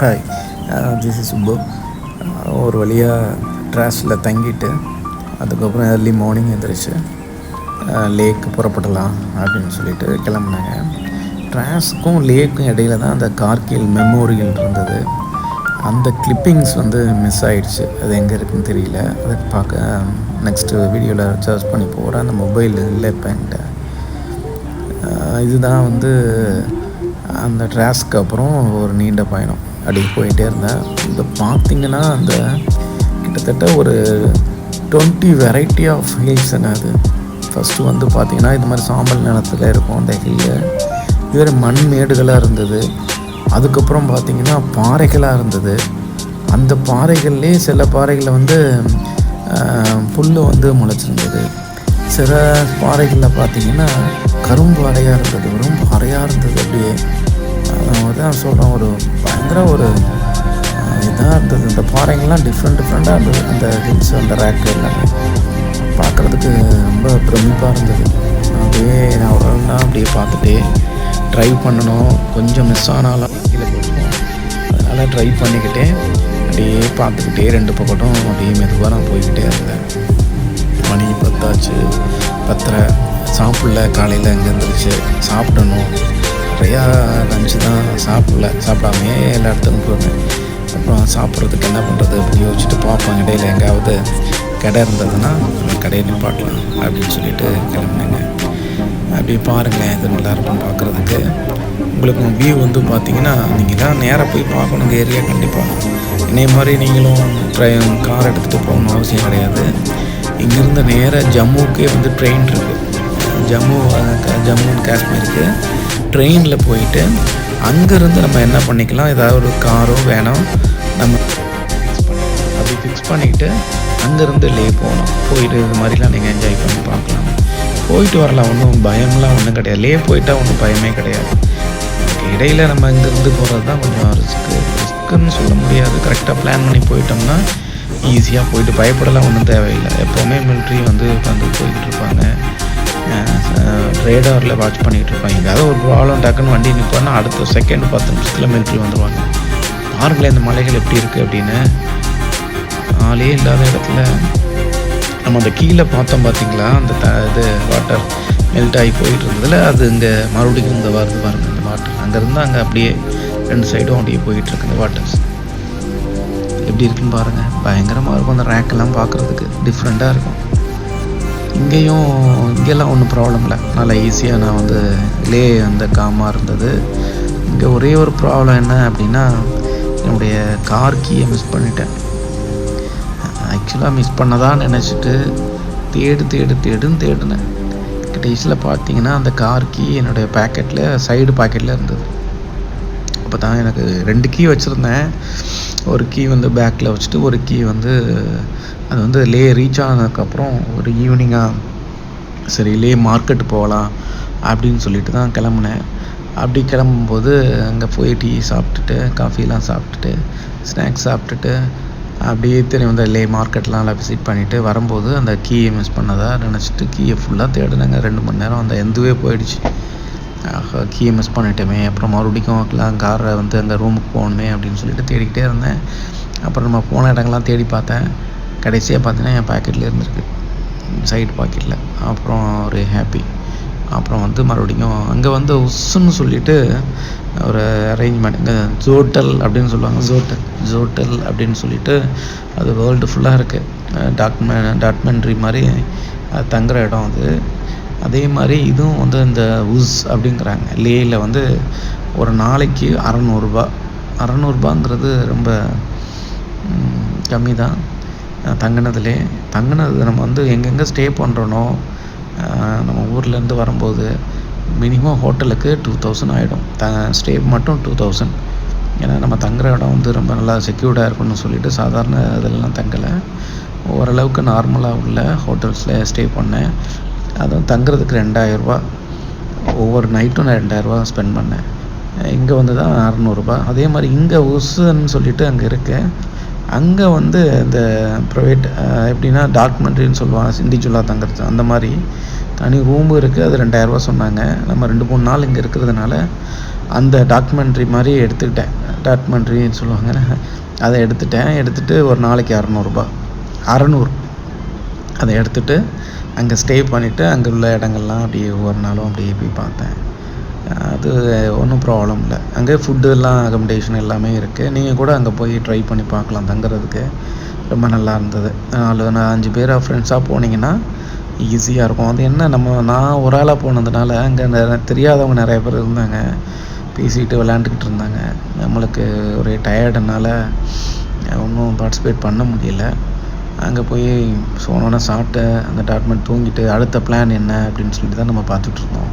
Hi, this is Subbu. ஒரு வழியாக ட்ராஸில் தங்கிட்டு அதுக்கப்புறம் ஏர்லி மார்னிங் எழுந்திரிச்சு லேக்கு புறப்படலாம் அப்படின்னு சொல்லிட்டு கிளம்புனாங்க. ட்ராஸுக்கும் லேக்கும் இடையில தான் அந்த கார்கில் மெமோரியல் இருந்தது. அந்த கிளிப்பிங்ஸ் மிஸ் ஆகிடுச்சு. அது எங்கே இருக்குதுன்னு தெரியல. அதை பார்க்க நெக்ஸ்ட்டு வீடியோவில் சர்ச் பண்ணி போகிறேன். அந்த மொபைல் இல்லை இப்போ என்கிட்ட. இதுதான் அந்த ட்ராஸ்க்கு அப்புறம் ஒரு நீண்ட பயணம். அப்படி போயிட்டே இருந்தேன். இந்த பார்த்திங்கன்னா அந்த கிட்டத்தட்ட ஒரு 20 வெரைட்டி ஆஃப் ஹில்ஸுங்க. அது ஃபஸ்ட்டு பார்த்திங்கன்னா இது மாதிரி சாம்பல் நிலத்தில் இருக்கும் அந்த ஹில்லு. இதுவரை மண் மேடுகளாக இருந்தது. அதுக்கப்புறம் பார்த்திங்கன்னா பாறைகளாக இருந்தது. அந்த பாறைகள்லேயே சில பாறைகளில் புல் முளைச்சிருந்தது. சில பாறைகளில் பார்த்திங்கன்னா கரும்பாறையாக இருந்தது. ரொம்ப பாறையாக இருந்தது. அப்படியே தான் சொல்கிறோம், ஒரு பயங்கர ஒரு இதாக இருந்தது. இந்த பாறைங்கள்லாம் டிஃப்ரெண்ட்டாக இருந்தது. அந்த ஹில்ஸ், அந்த ரேக்கு எல்லாமே பார்க்குறதுக்கு ரொம்ப பிரமிப்பாக இருந்தது. அப்படியே நான் ஒரு நாள் அப்படியே பார்த்துட்டே ட்ரைவ் பண்ணணும். கொஞ்சம் மிஸ் ஆனாலும் கீழே போட்டுருவோம். அதனால் ட்ரைவ் பண்ணிக்கிட்டே அப்படியே பார்த்துக்கிட்டே 2 பக்கட்டும் அப்படியே மெதுவாக நான் போய்கிட்டே இருந்தேன். மணி 10 ஆச்சு. 10:30. சாப்பிடல. காலையில் அங்கே இருந்துருச்சு. சாப்பிடணும். நிறையா லஞ்சு தான் சாப்பிடாமே எல்லா இடத்துக்கும் போவேன். அப்புறம் சாப்பிட்றதுக்கு என்ன பண்ணுறது அப்படி யோசிச்சுட்டு பார்ப்போம். இடையில் எங்கேயாவது கடை இருந்ததுன்னா அந்த கடையை நிப்பாட்டலாம் அப்படின்னு சொல்லிட்டு கிளம்புனேங்க. அப்படி பாருங்களேன், இது நல்லாயிருக்கும் பார்க்குறதுக்கு. உங்களுக்கு வியூ பார்த்திங்கன்னா நீங்கள் தான் நேராக போய் பார்க்கணும் இந்த ஏரியா. கண்டிப்பாக இதே மாதிரி நீங்களும் கார் எடுத்துகிட்டு போகணும் அவசியம் கிடையாது. இங்கேருந்து நேராக ஜம்முக்கே ட்ரெயின் இருக்குது. ஜம்மு அண்ட் காஷ்மீருக்கு ட்ரெயினில் போயிட்டு அங்கேருந்து நம்ம என்ன பண்ணிக்கலாம், ஏதாவது ஒரு காரோ வேனோ நம்ம அப்படி ஃபிக்ஸ் பண்ணிக்கிட்டு அங்கேருந்து லே போகணும். போயிட்டு இது மாதிரிலாம் நீங்கள் என்ஜாய் பண்ணி பார்க்கலாம். போயிட்டு வரலாம். ஒன்றும் பயம்லாம் ஒன்றும் கிடையாது. லே போயிட்டால் ஒன்றும் பயமே கிடையாது. இடையில் நம்ம இங்கேருந்து போகிறது தான் கொஞ்சம் ரிஸ்க்குன்னு சொல்ல முடியாது. கரெக்டாக பிளான் பண்ணி போயிட்டோம்னா ஈஸியாக போயிட்டு பயப்படலாம் ஒன்றும் தேவையில்லை. எப்போவுமே மிலிட்ரி போய்கிட்டு இருப்பாங்க. ரேடாரில் வாட்ச் பண்ணிகிட்டு இருப்பாங்க. ஏதாவது ஒரு ப்ராப்ளம் டக்குன்னு வண்டி நிற்பான்னா அடுத்த செகண்ட் 10 நிமிஷத்தில் மிலிட்ரி வந்துடுவாங்க. பாருங்களேன் இந்த மலைகள் எப்படி இருக்குது அப்படின்னு. ஆளே இல்லாத இடத்துல நம்ம அந்த கீழே பார்த்தோம் பார்த்திங்களா, அந்த இது வாட்டர் மெல்ட் ஆகி போயிட்டு இருந்ததில் அது இங்கே மறுபடியும் இந்த வருது பாருங்கள் இந்த வாட்டர். அங்கேருந்து அங்கே அப்படியே 2 சைடும் அப்படியே போயிட்டுருக்கு இந்த வாட்டர்ஸ். எப்படி இருக்குன்னு பாருங்கள். பயங்கரமாக இருக்கும். அந்த ரேக்கெல்லாம் பார்க்குறதுக்கு டிஃப்ரெண்ட்டாக இருக்கும். இங்கெல்லாம் ஒன்றும் ப்ராப்ளம் இல்லை. நல்லா ஈஸியாக நான் லே அந்த காமாக இருந்தது. இங்கே ஒரே ஒரு ப்ராப்ளம் என்ன அப்படின்னா, என்னுடைய கார் கீயை மிஸ் பண்ணிட்டேன். ஆக்சுவலாக மிஸ் பண்ணதான் நினச்சிட்டு தேடினேன். கடைசியில் பார்த்தீங்கன்னா அந்த கார் கீ என்னுடைய சைடு பாக்கெட்டில் இருந்தது. அப்போ தான் எனக்கு 2 கீ வச்சுருந்தேன். ஒரு கீ பேக்கில் வச்சுட்டு ஒரு கீ அது லே ரீச் ஆனதுக்கப்புறம் ஒரு ஈவினிங்காக சரி லே மார்க்கெட்டு போகலாம் அப்படின்னு சொல்லிட்டு தான் கிளம்புனேன். அப்படி கிளம்பும்போது அங்கே போய் டீ சாப்பிட்டுட்டு காஃபிலாம் சாப்பிட்டுட்டு ஸ்நாக்ஸ் சாப்பிட்டுட்டு அப்படியே திரும்பி லே மார்க்கெட்லாம் நல்லா விசிட் பண்ணிவிட்டு வரும்போது அந்த கீயை மிஸ் பண்ணதாக நினச்சிட்டு கீயை ஃபுல்லாக தேடினாங்க. 2 மணி நேரம் அந்த எந்துவே போயிடுச்சு. கீயை மிஸ் பண்ணிட்டோமே. அப்புறம் மறுபடியும் காரை அந்த ரூமுக்கு போகணுமே அப்படின்னு சொல்லிட்டு தேடிக்கிட்டே இருந்தேன். அப்புறம் நம்ம போன இடங்கள்லாம் தேடி பார்த்தேன். கடைசியாக பார்த்தீங்கன்னா என் பாக்கெட்டில் இருந்திருக்கு, சைடு பாக்கெட்டில். அப்புறம் ஒரு ஹாப்பி. அப்புறம் மறுபடியும் அங்கே உஸ்ஸுன்னு சொல்லிட்டு ஒரு அரேஞ்ச்மெண்ட். இங்கே ஜோட்டல் அப்படின்னு சொல்லுவாங்க. ஜோட்டல் அப்படின்னு சொல்லிட்டு அது வேர்ல்டு ஃபுல்லாக இருக்குது. டாக்குமெண்ட்ரி மாதிரி அது தங்குற இடம் அது. அதே மாதிரி இதுவும் இந்த உஸ் அப்படிங்கிறாங்க. லேயில் ஒரு நாளைக்கு 600 ரூபாங்கிறது ரொம்ப கம்மி தான். தங்கினது நம்ம எங்கெங்கே ஸ்டே பண்ணுறனோ நம்ம ஊர்லேருந்து வரும்போது மினிமம் ஹோட்டலுக்கு 2000 ஆகிடும். ஸ்டே மட்டும் 2000. ஏன்னா நம்ம தங்குற இடம் ரொம்ப நல்லா செக்யூர்டாக இருக்குன்னு சொல்லிட்டு சாதாரண இதெல்லாம் தங்கலை. ஓரளவுக்கு நார்மலாக உள்ள ஹோட்டல்ஸில் ஸ்டே பண்ணேன். அதுவும் தங்குறதுக்கு 2000 ரூபா. ஒவ்வொரு நைட்டும் நான் 2000 ரூபா ஸ்பெண்ட் பண்ணேன். இங்கே தான் 600 ரூபா. அதே மாதிரி இங்கே உஸ்ன்னு சொல்லிட்டு அங்கே இருக்கேன். அங்கே இந்த ப்ரைவேட் எப்படின்னா டாக்குமெண்ட்ரின்னு சொல்லுவாங்க, இண்டிவிஜுவலாக தங்குறது. அந்த மாதிரி தனி ரூமும் இருக்குது. அது 2000 ரூபா சொன்னாங்க. நம்ம 2-3 நாள் இங்கே இருக்கிறதுனால அந்த டாக்குமெண்ட்ரி மாதிரி எடுத்துக்கிட்டேன். டாக்குமெண்ட்ரின்னு சொல்லுவாங்க, அதை எடுத்துகிட்டு ஒரு நாளைக்கு 600 அதை எடுத்துகிட்டு அங்கே ஸ்டே பண்ணிவிட்டு அங்கே உள்ள இடங்கள்லாம் அப்படியே ஒவ்வொரு நாளும் அப்படியே போய் பார்த்தேன். அது ஒன்றும் ப்ராப்ளம் இல்லை. அங்கே ஃபுட்டுலாம் அக்கமடேஷன் எல்லாமே இருக்குது. நீங்கள் கூட அங்கே போய் ட்ரை பண்ணி பார்க்கலாம். தங்குறதுக்கு ரொம்ப நல்லா இருந்தது. 4-5 பேர் ஃப்ரெண்ட்ஸாக போனீங்கன்னா ஈஸியாக இருக்கும். அது என்ன, நான் ஒரு ஆளாக போனதுனால அங்கே தெரியாதவங்க நிறைய பேர் இருந்தாங்க. பேசிக்கிட்டு விளையாண்டுக்கிட்டு இருந்தாங்க. நம்மளுக்கு ஒரே டயர்டுனால ஒன்றும் பார்ட்டிசிபேட் பண்ண முடியல. அங்கே போய் சோனோன்னா சாப்பிட்டு அந்த டாக்குமெண்ட் தூங்கிட்டு அடுத்த பிளான் என்ன அப்படின்னு சொல்லிட்டு தான் நம்ம பார்த்துட்ருந்தோம்.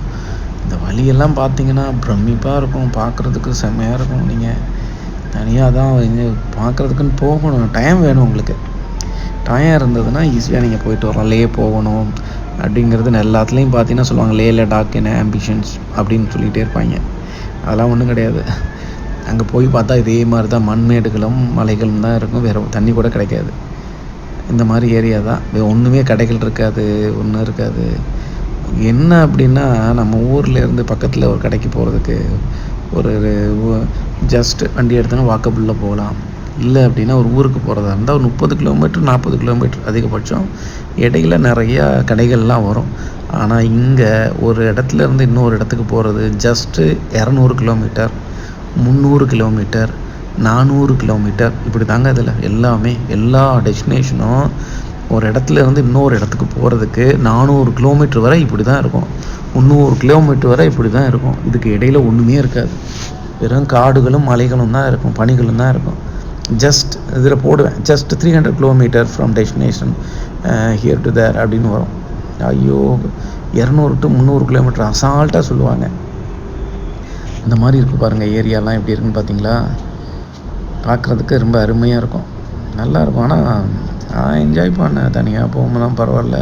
இந்த வழியெல்லாம் பார்த்தீங்கன்னா பிரமிப்பாக இருக்கும். பார்க்குறதுக்கு செம்மையாக இருக்கும். நீங்கள் தனியாக தான் இங்கே பார்க்குறதுக்குன்னு போகணும். டைம் வேணும் உங்களுக்கு. டைம் இருந்ததுன்னா ஈஸியாக நீங்கள் போயிட்டு வரலாம். லே போகணும் அப்படிங்கிறது எல்லாத்துலேயும் பார்த்தீங்கன்னா சொல்லுவாங்க, லே லடாக் என்ன ஆம்பிஷன்ஸ் அப்படின்னு சொல்லிகிட்டே இருப்பாங்க. அதெல்லாம் ஒன்றும் கிடையாது. அங்கே போய் பார்த்தா இதே மாதிரி தான் மண்மேடுகளும் மலைகளும் தான் இருக்கும். வேறு தண்ணி கூட கிடைக்காது. இந்த மாதிரி ஏரியா தான். ஒன்றுமே கடைகள் இருக்காது, ஒன்றும் இருக்காது. என்ன அப்படின்னா நம்ம ஊர்லேருந்து பக்கத்தில் ஒரு கடைக்கு போகிறதுக்கு ஒரு ஜஸ்ட் வண்டி எடுத்தோன்னா வாக்கபிளில் போகலாம். இல்லை அப்படின்னா ஒரு ஊருக்கு போகிறதா இருந்தால் ஒரு 30 கிலோமீட்டர் 40 கிலோமீட்டர் அதிகபட்சம். இடையில நிறையா கடைகள்லாம் வரும். ஆனால் இங்கே ஒரு இடத்துலேருந்து இன்னொரு இடத்துக்கு போகிறது ஜஸ்ட்டு 200 கிலோமீட்டர், 300 கிலோமீட்டர், 400 கிலோமீட்டர் இப்படி தாங்க. இதில் எல்லாமே எல்லா டெஸ்டினேஷனும் ஒரு இடத்துலேருந்து இன்னொரு இடத்துக்கு போகிறதுக்கு 400 கிலோமீட்டர் வரை இப்படி தான் இருக்கும். 300 கிலோமீட்டர் வரை இப்படி தான் இருக்கும். இதுக்கு இடையில் ஒன்றுமே இருக்காது. வெறும் காடுகளும் மலைகளும் தான் இருக்கும், பனிகளும் தான் இருக்கும். ஜஸ்ட் இதில் போடுவேன், just 300 kilometre from destination here to their அப்படின்னு வரும். ஐயோ, 200 to 300 கிலோமீட்டர் அசால்ட்டாக சொல்லுவாங்க. இந்த மாதிரி இருக்குது பாருங்கள். ஏரியாலாம் எப்படி இருக்குன்னு பார்த்தீங்களா? பார்க்குறதுக்கு ரொம்ப அருமையாக இருக்கும், நல்லாயிருக்கும். ஆனால் நான் என்ஜாய் பண்ணேன். தனியாக போகும்போதுலாம் பரவாயில்ல,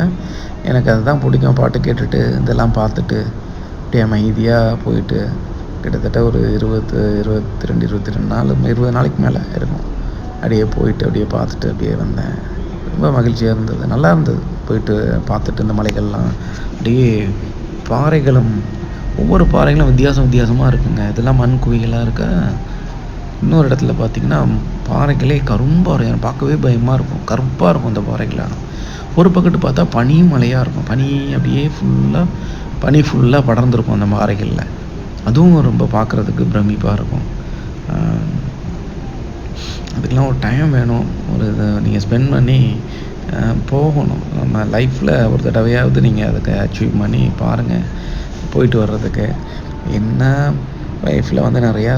எனக்கு அதுதான் பிடிக்கும். பாட்டு கேட்டுட்டு இதெல்லாம் பார்த்துட்டு அப்படியே அமைதியாக போயிட்டு கிட்டத்தட்ட ஒரு 22 நாள் 20 நாளைக்கு மேலே இருக்கும். அப்படியே போயிட்டு அப்படியே பார்த்துட்டு அப்படியே வந்தேன். ரொம்ப மகிழ்ச்சியாக இருந்தது, நல்லா இருந்தது. போயிட்டு பார்த்துட்டு இந்த மலைகள்லாம் அப்படியே பாறைகளும், ஒவ்வொரு பாறைகளும் வித்தியாசமாக இருக்குங்க. இதெல்லாம் மண் குவிகளாக இருக்க. இன்னொரு இடத்துல பார்த்திங்கன்னா பாறைகளே கரும்பாறை, பார்க்கவே பயமாக இருக்கும். கருப்பாக இருக்கும் அந்த பாறைகளாக. ஒரு பக்கத்து பார்த்தா பனி மலையாக இருக்கும். பனி ஃபுல்லாக படர்ந்துருக்கும் அந்த பாறைகளில். அதுவும் ரொம்ப பார்க்குறதுக்கு பிரமிப்பாக இருக்கும். அதுக்கெலாம் ஒரு டைம் வேணும். ஒரு இதை நீங்கள் ஸ்பெண்ட் பண்ணி போகணும். நம்ம லைஃப்பில் ஒரு தடவையாவது நீங்கள் அதுக்கு அச்சீவ் பண்ணி பாருங்கள், போயிட்டு வர்றதுக்கு. என்ன லைஃப்பில் வந்து நிறையா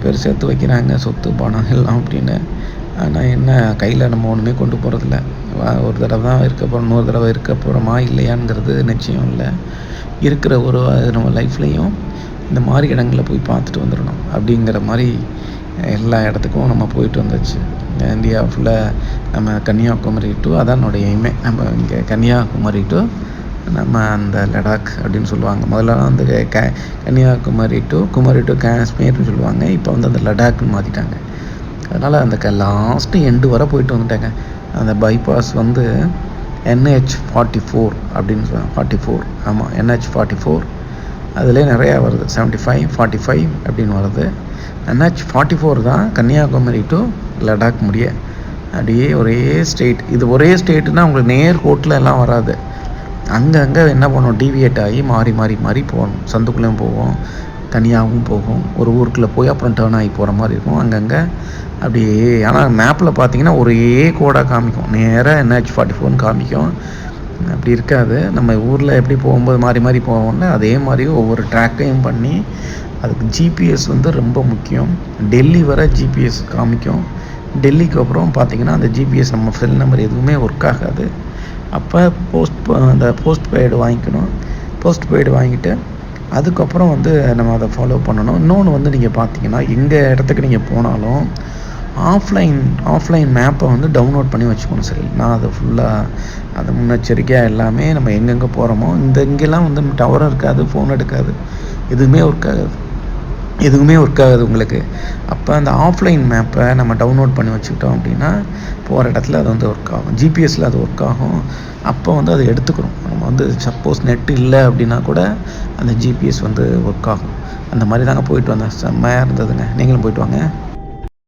பேர் சேர்த்து வைக்கிறாங்க, சொத்து பணம் எல்லாம் அப்படின்னு. ஆனால் என்ன, கையில் நம்ம ஒன்றுமே கொண்டு போகிறதில்ல. ஒரு தடவை தான் இருக்க போகிறோம், இன்னொரு தடவை இருக்க போகிறோமா இல்லையாங்கிறது நிச்சயம் இல்லை. இருக்கிற ஒரு நம்ம லைஃப்லேயும் இந்த மாதிரி இடங்களில் போய் பார்த்துட்டு வந்துடணும் அப்படிங்கிற மாதிரி எல்லா இடத்துக்கும் நம்ம போயிட்டு வந்துச்சு. இந்தியா ஃபுல்லாக நம்ம கன்னியாகுமரி டு, அதான் என்னுடைய எய்மே. நம்ம இங்கே கன்னியாகுமரி டு நம்ம அந்த லடாக் அப்படின்னு சொல்லுவாங்க. முதல்லலாம் வந்து கன்னியாகுமரி டு காஷ்மீர்னு சொல்லுவாங்க. இப்போ வந்து அந்த லடாக்னு மாற்றிட்டாங்க. அதனால் அந்த லாஸ்ட்டு எண்டு வரை போயிட்டு வந்துட்டாங்க. அந்த பைபாஸ் வந்து NH44 அப்படின்னு சொல்லுவாங்க. 44, ஆமாம், NH44. அதிலே நிறையா வருது, 75, 45 அப்படின்னு வருது. NH44 தான் கன்னியாகுமரி டு லடாக் முடிய. அப்படியே ஒரே ஸ்டேட். இது ஒரே ஸ்டேட்டுன்னா உங்களுக்கு நேர் கோட்டில் எல்லாம் வராது. அங்கங்கே என்ன பண்ணுவோம், டீவியேட் ஆகி மாறி போகணும். சந்துக்குள்ளேயும் போவோம், தனியாகவும் போகும். ஒரு ஊருக்குள்ளே போய் அப்புறம் டேர்ன் ஆகி போகிற மாதிரி இருக்கும் அங்கங்கே அப்படியே. ஆனால் மேப்பில் பார்த்தீங்கன்னா ஒரே கோடாக காமிக்கும், நேராக NH44ன்னு காமிக்கும். அப்படி இருக்காது. நம்ம ஊரில் எப்படி போகும்போது மாறி போவோம்ல, அதே மாதிரி ஒவ்வொரு ட்ராக்கையும் பண்ணி. அதுக்கு ஜிபிஎஸ் வந்து ரொம்ப முக்கியம். டெல்லி வர ஜிபிஎஸ் காமிக்கும். டெல்லிக்கு அப்புறம் பார்த்திங்கன்னா அந்த ஜிபிஎஸ் நம்ம செல் நம்பர் எதுவுமே ஒர்க் ஆகாது. அப்போ போஸ்ட் பெய்டு வாங்கிக்கணும். போஸ்ட் பெய்டு வாங்கிட்டு அதுக்கப்புறம் வந்து நம்ம அதை ஃபாலோ பண்ணணும். இன்னொன்று வந்து நீங்கள் பார்த்தீங்கன்னா எங்கள் இடத்துக்கு நீங்கள் போனாலும் ஆஃப்லைன் மேப்பை வந்து டவுன்லோட் பண்ணி வச்சுக்கணும். சரி, நான் அதை ஃபுல்லாக அதை முன்னெச்சரிக்கையாக எல்லாமே நம்ம எங்கெங்கே போகிறோமோ, இங்கெல்லாம் வந்து டவரும் இருக்காது, ஃபோன் எடுக்காது, எதுவுமே ஒர்க் ஆகாது உங்களுக்கு. அப்போ அந்த ஆஃப்லைன் மேப்பை நம்ம டவுன்லோட் பண்ணி வச்சுக்கிட்டோம் அப்படின்னா போகிற இடத்துல அது வந்து ஒர்க் ஆகும். ஜிபிஎஸில் அது ஒர்க் ஆகும். அப்போ வந்து அதை எடுத்துக்கிறோம். நம்ம வந்து சப்போஸ் நெட் இல்லை அப்படின்னா கூட அந்த ஜிபிஎஸ் வந்து ஒர்க் ஆகும். அந்த மாதிரி தாங்க போயிட்டு வந்தேன். செம்மையாக இருந்ததுங்க. நீங்களும் போயிட்டு வாங்க.